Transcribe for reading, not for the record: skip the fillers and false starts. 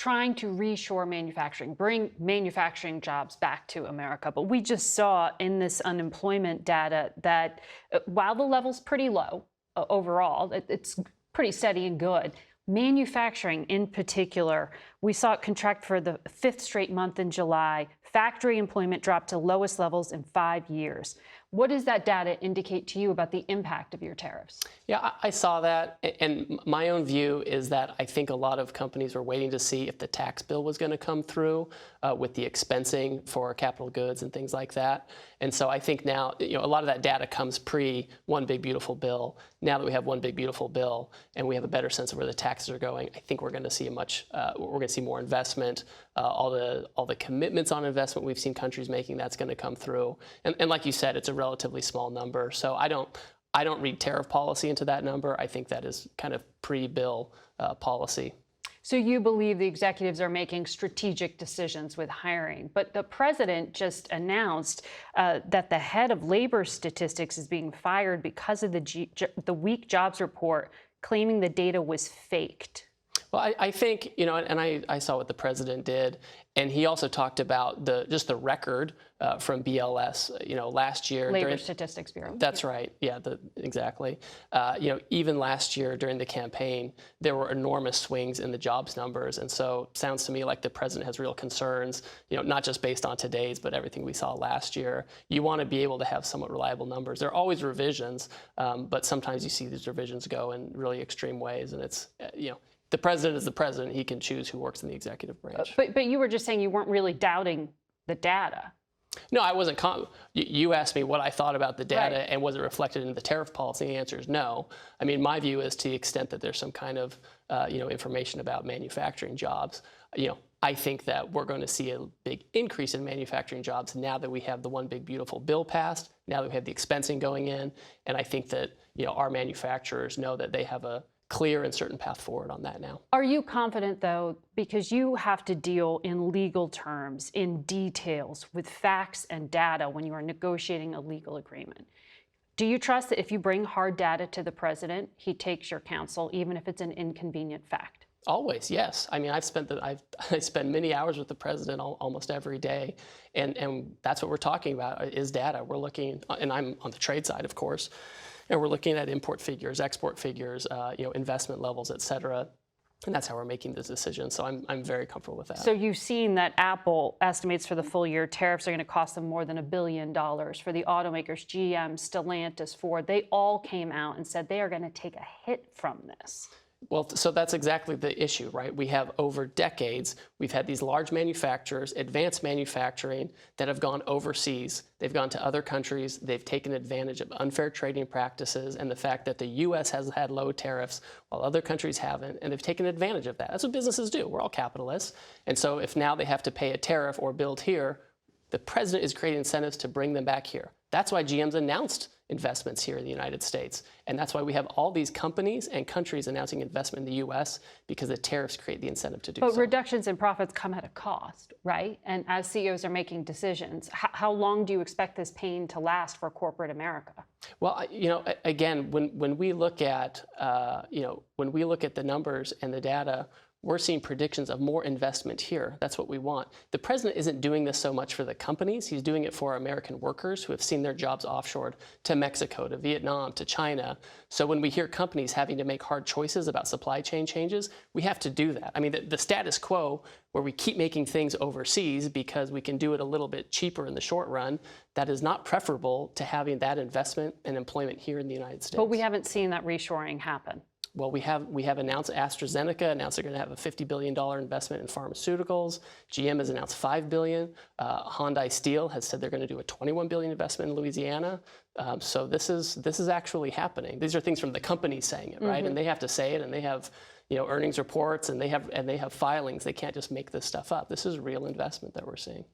trying to reshore manufacturing, bring manufacturing jobs back to America. But we just saw in this unemployment data that while the level's pretty low overall, it's pretty steady and good. Manufacturing in particular, we saw it contract for the 5th straight month in July. Factory employment dropped to lowest levels in 5 years. What does that data indicate to you about the impact of your tariffs? Yeah, I saw that. And my own view is that I think a lot of companies were waiting to see if the tax bill was going to come through with the expensing for capital goods and things like that. And so I think now, a lot of that data comes pre One Big Beautiful Bill. Now that we have One Big Beautiful Bill and we have a better sense of where the taxes are going, I think we're going to see we're going to see more investment. All the commitments on investment we've seen countries making, that's going to come through. And like you said, it's a relatively small number. So I don't read tariff policy into that number. I think that is kind of pre-bill policy. So you believe the executives are making strategic decisions with hiring, but the president just announced that the head of labor statistics is being fired because of the weak jobs report, claiming the data was faked. Well, I think, and I saw what the president did, and he also talked about just the record from BLS, last year. Labor Statistics Bureau. That's right. Yeah, exactly. Even last year during the campaign, there were enormous swings in the jobs numbers. And so it sounds to me like the president has real concerns, not just based on today's, but everything we saw last year. You want to be able to have somewhat reliable numbers. There are always revisions, but sometimes you see these revisions go in really extreme ways. And it's, the president is the president. He can choose who works in the executive branch. But you were just saying you weren't really doubting the data. No, I wasn't. You asked me what I thought about the data, right, and was it reflected in the tariff policy? The answer is no. I mean, my view is to the extent that there's some kind of information about manufacturing jobs, I think that we're going to see a big increase in manufacturing jobs now that we have the One Big Beautiful Bill passed, now that we have the expensing going in, and I think that our manufacturers know that they have a clear and certain path forward on that now. Are you confident, though, because you have to deal in legal terms, in details, with facts and data when you are negotiating a legal agreement? Do you trust that if you bring hard data to the president, he takes your counsel, even if it's an inconvenient fact? Always, yes. I mean, I spend many hours with the president almost every day, and that's what we're talking about is data. We're looking, and I'm on the trade side, of course, and we're looking at import figures, export figures, investment levels, et cetera. And that's how we're making this decision. So I'm very comfortable with that. So you've seen that Apple estimates for the full year tariffs are going to cost them more than $1 billion. For the automakers, GM, Stellantis, Ford, they all came out and said they are going to take a hit from this. Well, so that's exactly the issue, right? We have over decades, we've had these large manufacturers, advanced manufacturing, that have gone overseas. They've gone to other countries. They've taken advantage of unfair trading practices and the fact that the U.S. has had low tariffs while other countries haven't, and they've taken advantage of that. That's what businesses do. We're all capitalists. And so if now they have to pay a tariff or build here, the president is creating incentives to bring them back here. That's why GM's announced investments here in the United States. And that's why we have all these companies and countries announcing investment in the U.S. because the tariffs create the incentive to do so. But reductions in profits come at a cost, right? And as CEOs are making decisions, how long do you expect this pain to last for corporate America? Well, again, when we look at the numbers and the data, we're seeing predictions of more investment here. That's what we want. The president isn't doing this so much for the companies. He's doing it for American workers who have seen their jobs offshored to Mexico, to Vietnam, to China. So when we hear companies having to make hard choices about supply chain changes, we have to do that. I mean, the status quo where we keep making things overseas because we can do it a little bit cheaper in the short run, that is not preferable to having that investment and employment here in the United States. But we haven't seen that reshoring happen. Well, we have announced AstraZeneca announced they're going to have a $50 billion investment in pharmaceuticals. GM has announced $5 billion. Hyundai Steel has said they're going to do a $21 billion investment in Louisiana. So this is actually happening. These are things from the companies saying it, right? Mm-hmm. And they have to say it, and they have earnings reports, and they have filings. They can't just make this stuff up. This is real investment that we're seeing.